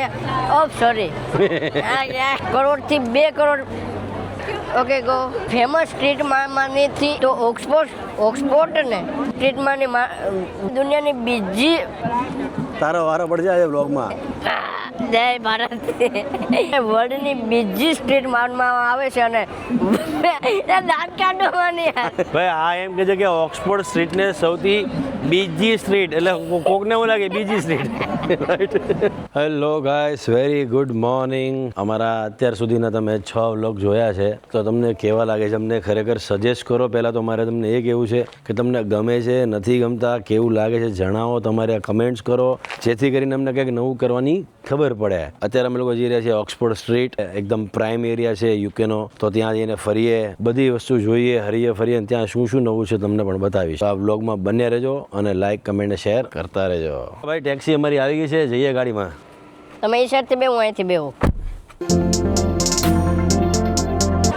અહીંયા સોરી કરોડથી 2 crore okay go famous street માનીથી તો ઓક્સફોર્ડ ને સ્ટ્રીટમાંની દુનિયાની બીજી તારો વારો પડી જાય બ્લોગમાં. જય ભારત વર્લ્ડની બીજી સ્ટ્રીટ માનવામાં આવે છે અને દાંત કાઢવાની ભાઈ આ એમ કહે છે કે ઓક્સફોર્ડ સ્ટ્રીટને સૌથી બીજી સ્ટ્રીટ એટલે કોકને એવું લાગે બીજી street. Hello guys, very good morning. અમારા અત્યાર સુધીના તમે 6 વ્લોગ જોયા છે તો તમને કેવા લાગે છે અમને ખરેખર સજેસ્ટ કરો. પહેલાં તો મારે તમને એ કહેવું છે કે તમને ગમે છે નથી ગમતા કેવું લાગે છે જણાવો, તમારે કમેન્ટ્સ કરો જેથી કરીને અમને કંઈક નવું કરવાની ખબર પડે. અત્યારે અમે લોકો જઈ રહ્યા છીએ ઓક્સફોર્ડ સ્ટ્રીટ, એકદમ પ્રાઇમ એરિયા છે યુકેનો, તો ત્યાં જઈને ફરીએ, બધી વસ્તુ જોઈએ, હરીએ ફરીએ, ત્યાં શું શું નવું છે તમને પણ બતાવીશ. આ વ્લોગમાં બન્યા રહેજો અને લાઈક કમેન્ટ શેર કરતા રહેજો. ભાઈ ટેક્સી અમારી આવી ગઈ છે, જઈએ ગાડીમાં. તમે એ સાઈડથી બે, હું અહીંથી બે.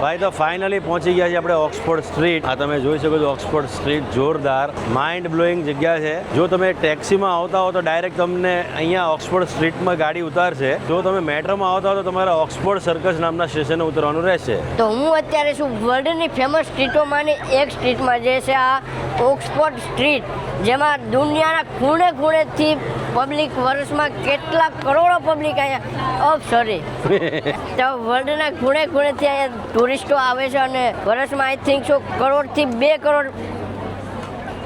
ભાઈ તો ફાઇનલી પહોંચી ગયા છે આપણે ઓક્સફોર્ડ સ્ટ્રીટ. આ તમે જોઈ શકો છો ઓક્સફોર્ડ સ્ટ્રીટ જોરદાર માઇન્ડ બ્લોઈંગ જગ્યા છે. જો તમે ટેક્સીમાં આવતા હો તો ડાયરેક્ટ તમને અહીંયા ઓક્સફોર્ડ સ્ટ્રીટમાં ગાડી ઉતારશે. જો તમે મેટ્રોમાં આવતા હો તો તમારે ઓક્સફોર્ડ સર્કસ નામના સ્ટેશને ઉતરવાનું રહેશે. તો હું અત્યારે છું વર્લ્ડની ફેમસ સ્ટ્રીટોમાંની એક સ્ટ્રીટમાં, જે છે આ ઓક્સફોર્ડ સ્ટ્રીટ, જેમાં દુનિયાના ખૂણે ખૂણેથી પબ્લિક, વર્ષમાં કેટલા કરોડો પબ્લિક અહીંયા સોરી તો વર્લ્ડના ખૂણે ખૂણેથી અહીંયા ટુરિસ્ટો આવે છે અને વર્ષમાં આઈ થિંક સો કરોડથી 2 કરોડ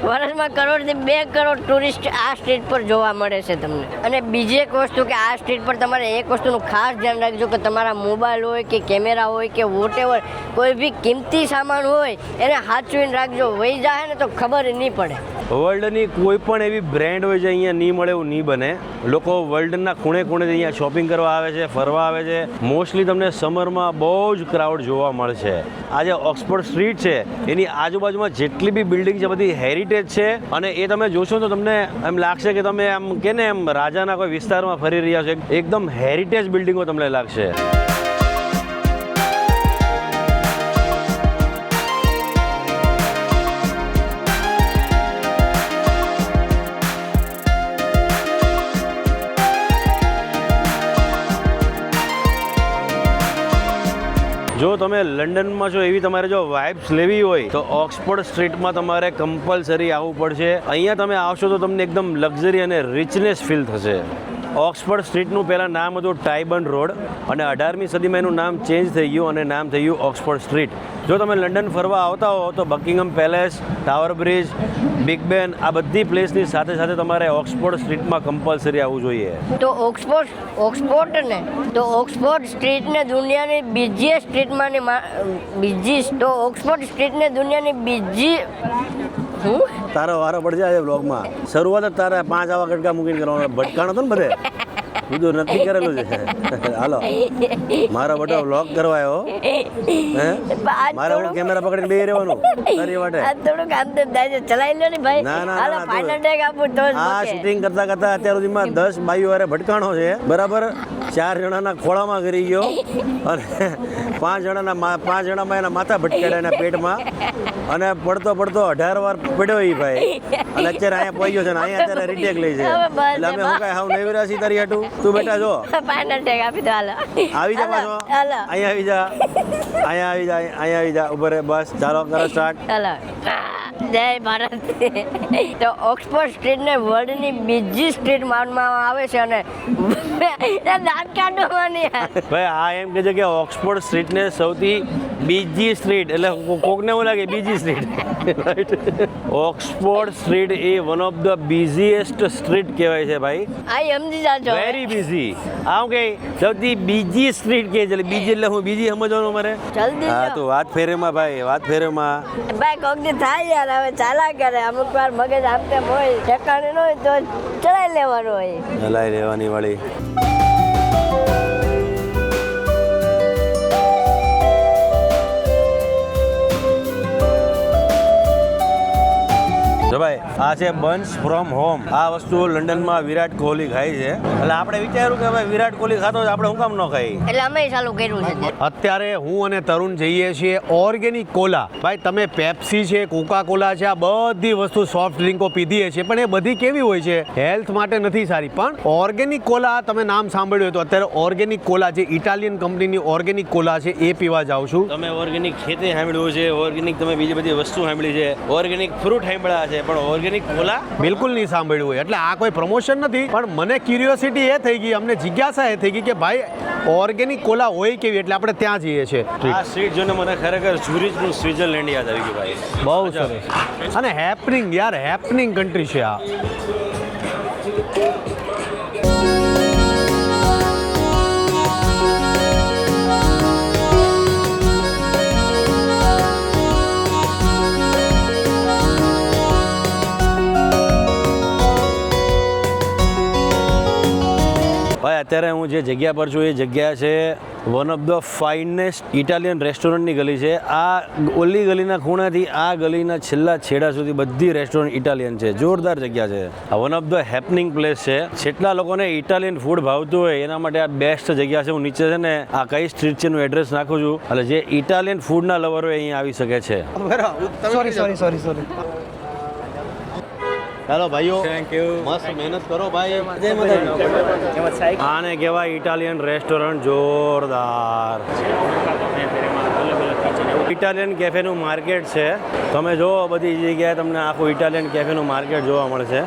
વર્ષમાં કરોડથી 2 કરોડ ટુરિસ્ટ આ સ્ટ્રીટ પર જોવા મળે છે તમને. અને બીજી એક વસ્તુ કે આ સ્ટ્રીટ પર તમારે એક વસ્તુનું ખાસ ધ્યાન રાખજો કે તમારા મોબાઈલ હોય કે કેમેરા હોય કે વોટેવર કોઈ બી કિંમતી સામાન હોય એને સાચવીને રાખજો. વહી જાય ને તો ખબર નહીં પડે. વર્લ્ડની કોઈ પણ એવી બ્રેન્ડ હોય જે અહીંયા નહીં મળે એવું નહીં બને. લોકો વર્લ્ડના ખૂણે ખૂણેથી અહીંયા શોપિંગ કરવા આવે છે, ફરવા આવે છે. મોસ્ટલી તમને સમરમાં બહુ જ ક્રાઉડ જોવા મળશે. આ જે ઓક્સફોર્ડ સ્ટ્રીટ છે એની આજુબાજુમાં જેટલી બી બિલ્ડિંગ છે બધી હેરિટેજ છે અને એ તમે જોશો તો તમને એમ લાગશે કે તમે એમ કે ને એમ રાજાના કોઈ વિસ્તારમાં ફરી રહ્યા છો. એકદમ હેરિટેજ બિલ્ડિંગો તમને લાગશે. જો તમે લંડનમાં છો એવી તમારે જો વાઇબ્સ લેવી હોય તો ઓક્સફોર્ડ સ્ટ્રીટમાં તમારે કમ્પલસરી આવવું પડશે. અહીંયા તમે આવશો તો તમને એકદમ લક્ઝરી અને રિચનેસ ફીલ થશે. ઓક્સફોર્ડ સ્ટ્રીટનું પહેલાં નામ હતું ટાઈબર્ન રોડ અને 18મી સદીમાં એનું નામ ચેન્જ થઈ ગયું અને નામ થઈ ગયું ઓક્સફોર્ડ સ્ટ્રીટ. જો તમે લંડન ફરવા આવતા હો તો Buckingham palace, tower bridge, big બેન, આ બધી પ્લેસની સાથે સાથે તમારે ઓક્સફોર્ડ સ્ટ્રીટમાં કમ્પલસરી આવવું જોઈએ. તો ઓક્સફોર્ડ ને તો ઓક્સફોર્ડ સ્ટ્રીટને દુનિયાની બીજી સ્ટ્રીટમાંની તો ઓક્સફોર્ડ સ્ટ્રીટને દુનિયાની બીજી તારો વારો પડી જાય બ્લોગમાં. શરૂઆત જ તારે 5 આવા કટકા મૂકીને કરવાનો. ભટકાણો હતો ને બધે, બધું નથી કરેલું છે. હાલો મારો બટો વ્લોગ કરવા આવ્યો. મારે હું કેમેરા પકડીને બેહી રહેવાનું તારી માટે. થોડુંક આમ તો ચલાવી લો ને ભાઈ. ના ના હાલો ફાઇનલ ટેક આપું તો આ શૂટિંગ કરતા કરતા અત્યાર સુધીમાં 10 બાઈઓ હારે ભટકાણો છે બરાબર. 4 જણાના ખોળામાં કરી ગયો અને 5 જણામાં એના માથા ભટકાડ્યા એના પેટમાં અને પડતો 18 વાર પડ્યો એ ભાઈ. અને અત્યારે અહીંયા પહોંચ્યો છે ને અહીંયા અત્યારે રીટેક લઈ છે. એટલે અમે હું કાંઈ હાવ નવીરા છીએ તારી હાટું. તું બેટા જો ફાઇનલ ટેક આપી દો. હાલો આવી જા પાછો, અહીંયા આવી જા ઉભો રે. બસ ચાલો કરો સ્ટાર્ટ. હાલો જય ભારત. તો ઓક્સફોર્ડ સ્ટ્રીટને વર્લ્ડની બીજી સ્ટ્રીટ માનવામાં આવે છે અને દાંત કાઢવાની ભાઈ આ એમ કહે છે કે ઓક્સફોર્ડ સ્ટ્રીટને સૌથી બીજી સ્ટ્રીટ એટલે કોકને એવું લાગે બીજી street. Oxford street A one of the busiest street કહેવાય છે ભાઈ. આ સમજી જાજો. Very busy. આમ કે સૌથી બીજી સ્ટ્રીટ કે એટલે બીજી એટલે હું બીજી સમજવાનું મારે. જલ્દી હા તો વાત ફેરેમાં ભાઈ, વાત ફેરેમાં ભાઈ કોક દી થાય યાર. હવે ચાલા કરે અમુક વાર મગજ આમ તેમ હોય, ઠેકાણે ન હોય તો ચલાવી લેવાનું હોય. ચલાવી લેવાની વાળી. જો ભાઈ આ છે બન્સ ફ્રોમ હોમ. આ વસ્તુ લંડનમાં વિરાટ કોહલી ખાય છે, એટલે આપણે વિચાર્યું કે ભાઈ વિરાટ કોહલી ખાતો આપણે શું કામ ન ખાઈ, એટલે અમે ચાલુ કર્યું છે. અત્યારે હું અને તરુણ જઈએ છીએ ઓર્ગેનિક કોલા. ભાઈ તમે પેપ્સી છે, કોકા કોલા છે, આ બધી વસ્તુ સોફ્ટ ડ્રિંકો પીધીએ છીએ, પણ એ બધી કેવી હોય છે, હેલ્થ માટે નથી સારી. પણ ઓર્ગેનિક કોલા તમે નામ સાંભળ્યું તો અત્યારે ઓર્ગેનિક કોલા જે ઇટાલિયન કંપનીની ઓર્ગેનિક કોલા છે એ પીવા જાઉં છું. તમે ઓર્ગેનિક ખેતી સાંભળ્યું છે, ઓર્ગેનિક તમે બીજી બધી વસ્તુ સાંભળી છે, ઓર્ગેનિક ફ્રૂટ સાંભળ્યા છે, પણ ઓર્ગેનિક કોલા બિલકુલ નહીં સાંભળ્યું હોય. એટલે આ કોઈ પ્રમોશન નથી, પણ મને ક્યુરિયોસિટી એ થઈ ગઈ, અમને જિજ્ઞાસા એ થઈ ગઈ કે ભાઈ ઓર્ગેનિક કોલા હોય કેવી, એટલે આપણે ત્યાં જઈએ છીએ. આ સ્ટ્રીટ જોઈને મને ખરેખર ઝુરિચનું સ્વિટ્ઝરલેન્ડ યાદ આવી ગયું ભાઈ. બહુ સરસ અને હેપનિંગ યાર, હેપનિંગ કન્ટ્રી છે આ. ભાઈ અત્યારે હું જે જગ્યા પર છું એ જગ્યા છે one of the finest Italian રેસ્ટોરન્ટની ગલી છે. આ ઓલી ગલીના ખૂણાથી આ ગલીના છેલ્લા છેડા સુધી બધી રેસ્ટોરન્ટ ઇટાલિયન છે. જોરદાર જગ્યા છે. આ one of the happening place છે. જેટલા લોકોને ઇટાલિયન ફૂડ ભાવતું હોય એના માટે આ બેસ્ટ જગ્યા છે. હું નીચે છે ને આ કઈ સ્ટ્રીટ છે એનું એડ્રેસ નાખું છું, એટલે જે ઇટાલિયન ફૂડના લવર હોય અહીંયા આવી શકે છે. સોરી. ચાલો ભાઈઓ, મસ્ત મહેનત કરો ભાઈ. આને કહેવાય ઇટાલિયન રેસ્ટોરન્ટ. જોરદાર ઇટાલિયન કેફેનું માર્કેટ છે. તમે જો બધી જગ્યાએ તમને આખું ઇટાલિયન કેફેનું માર્કેટ જોવા મળશે.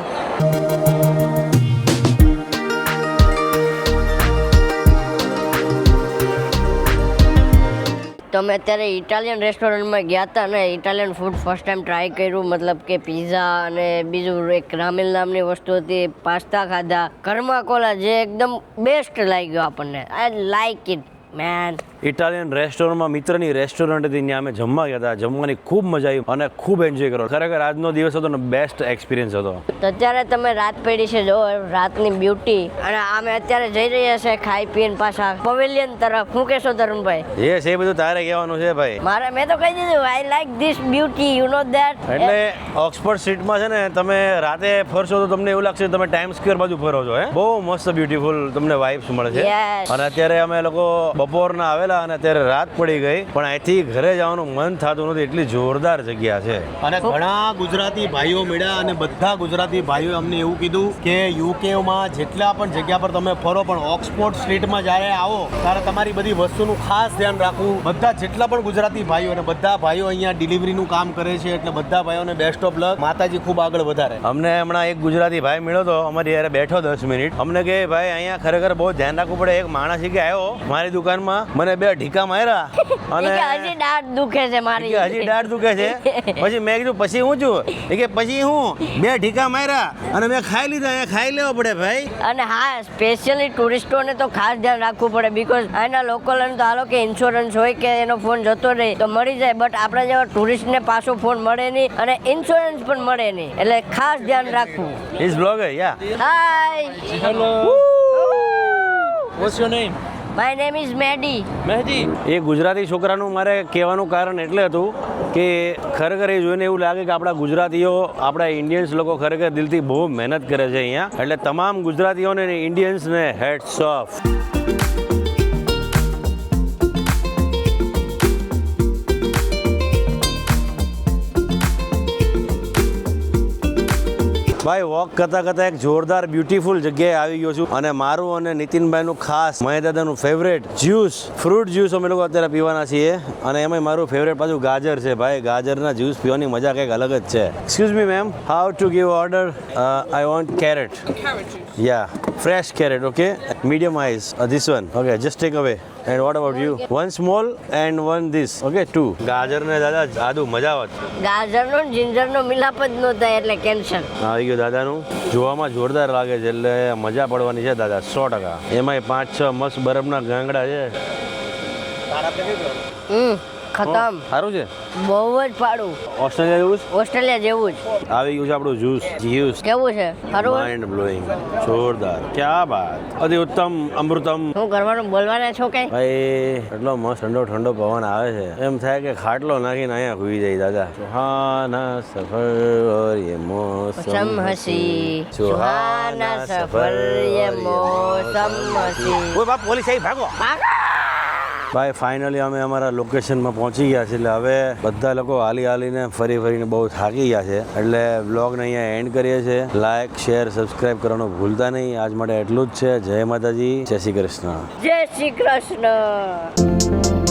તમે અત્યારે ઇટાલિયન રેસ્ટોરન્ટમાં ગયા હતા ને, Italian food first time try કર્યું, મતલબ કે પિઝા અને બીજું એક રામેલ નામની વસ્તુ હતી, પાસ્તા ખાધા, ઘરમાં કોલા, જે એકદમ બેસ્ટ લાગ્યો આપણને. I like it man. Italian રેસ્ટોરન્ટમાં મિત્રની રેસ્ટોરન્ટ હતી, ત્યાં અમે જમવા ગયા હતા. જમવાની ખૂબ મજા આવી અને ખૂબ એન્જોય કરો. ખરેખર આજનો દિવસ હતો ને બેસ્ટ એક્સપિરિયન્સ હતો. તો અત્યારે તમે રાત પડી છે, જો રાતની બ્યુટી, અને અમે અત્યારે જઈ રહ્યા છે ખાઈ પીને પાછા પવેલિયન તરફ. શું કહેશો તરુણભાઈ? એ છે બધું તારે કહેવાનું છે ભાઈ. મારે મેં તો કહી દીધું, I like this beauty, you know that. એટલે ઓક્સફર્ડ સ્ટ્રીટમાં છે ને તમે રાતે ફરશો તો તમને એવું લાગશે કે તમે ટાઈમ સ્ક્વેર બાજુ ફરો છો. બહુ મસ્ત બ્યુટીફુલ તમને વાઇબ્સ મળે છે. Yes. અને અત્યારે અમે લોકો બપોરના આવેલા અને અત્યારે રાત પડી ગઈ, પણ અહીંથી ઘરે જવાનું મન થતું નથી, એટલી જોરદાર જગ્યા છે. અને ઘણા ગુજરાતી ભાઈઓ મળ્યા અને બધા ગુજરાતી ભાઈઓ અમને એવું કીધું કે યુકેમાં જેટલા પણ જગ્યા પર તમે ફરો, પણ ઓક્સફોર્ડ સ્ટ્રીટમાં જ્યારે આવો ત્યારે તમારી બધી વસ્તુનું ખાસ ધ્યાન રાખવું. બધા જેટલા પણ ગુજરાતી ભાઈઓ અને બધા ભાઈઓ અહીંયા ડિલિવરીનું કામ કરે છે, એટલે બધા ભાઈઓને બેસ્ટ ઓફ લક. માતાજી ખૂબ આગળ વધારે. અમને હમણાં એક ગુજરાતી ભાઈ મળ્યો તો, અમારી યારે બેઠો 10 મિનિટ. અમને કહે ભાઈ અહીંયા ખરેખર બહુ ધ્યાન રાખવું પડે. એક માણસ કે આવ્યો મારી દુકાનમાં, મને 2 ઢીકા માર્યા અને હજી દાઢ દુખે છે મારી. હજી દાઢ દુખે છે. પછી મેં કીધું પછી હું છું? એ કે પછી હું 2 ઢીકા માર્યા અને મેં ખાઈ લીધા. અહીંયા ખાઈ લેવો પડે ભાઈ. અને હા, સ્પેશિયલી ટુરિસ્ટોને તો ખાસ ધ્યાન રાખવું પડે, બીકોઝ અહીંના લોકોને તો હાલો કે ઇન્સ્યોરન્સ હોય કે એનો ફોન જતો રહે તો મળી જાય, બટ આપણા જેવા ટુરિસ્ટને પાછો ફોન મળે નહીં અને ઇન્સ્યોરન્સ પણ મળે નહીં, એટલે ખાસ ધ્યાન રાખવું. ઇઝ બ્લોગર યા. Hi, hello. What's your name? My name is Medi. Mehdi. એ ગુજરાતી છોકરાનું મારે કહેવાનું કારણ એટલે હતું કે ખરેખર એ જોઈને એવું લાગે કે આપણા ગુજરાતીઓ, આપણા ઇન્ડિયન્સ લોકો ખરેખર દિલથી બહુ મહેનત કરે છે અહીંયા. એટલે તમામ ગુજરાતીઓને ઇન્ડિયન્સને હેટ્સ ઓફ. ભાઈ વોક કરતા કરતા એક જોરદાર બ્યુટીફુલ જગ્યાએ આવી ગયો છું, અને મારું અને નીતિનભાઈનું ખાસ મહેદાદાનું ફેવરેટ જ્યુસ, ફ્રૂટ જ્યુસ અમે લોકો અત્યારે પીવાના છીએ. અને એમાં મારું ફેવરેટ પાછું ગાજર છે. ભાઈ ગાજરના જ્યુસ પીવાની મજા કંઈક અલગ જ છે. Excuse me ma'am, how to give order? I want carrot. Yeah, fresh carrot. Okay, medium ice. This one. Okay, just take away. And what about you? One small and one this. Okay, 2. ગાજર ને દાદા આદુ મજા આવત. ગાજરનો ને જિંજરનો મિલાપ જ ન થાય એટલે કેન્સર. આવી ગયું દાદાનું. જોવામાં જોરદાર લાગે છે, એટલે મજા પડવાની છે દાદા 100%. એમાંય 5-6 મસ્ત બરફના ગાંગડા છે. ખતમ. સારું છે બહુ જ ફાડું. ઓસ્ટ્રેલિયા જેવું જ ઓસ્ટ્રેલિયા જેવું જ. આવી ગયું છે આપણું જ્યુસ કેવું છે? ખરું? માઇન્ડ બ્લોઈંગ જોરદાર ક્યા બાત અતિ ઉત્તમ અમૃતમ શું કરવાનું, બોલવાના છો કઈ? ભાઈ એટલો મસ્ત ઠંડો ઠંડો પવન આવે છે એમ થાય કે ખાટલો નાખીને અહીંયા સુઈ જાય દાદા સુહાના સફર ઓર યે મોસમ મોસમ હસી સુહાના સફર યે મોસમ હસી. ઓય બાપ પોલીસ આવી ભાગો ભાઈ ફાઇનલી અમે અમારા લોકેશનમાં પહોંચી ગયા છે એટલે હવે બધા લોકો હાલી હાલીને ફરી ફરીને બહુ થાકી ગયા છે એટલે બ્લોગને અહીંયા એન્ડ કરીએ છીએ. લાઇક શેર સબસ્ક્રાઇબ કરવાનું ભૂલતા નહીં. આજ માટે એટલું જ છે. જય માતાજી, જય શ્રી કૃષ્ણ. જય શ્રી કૃષ્ણ.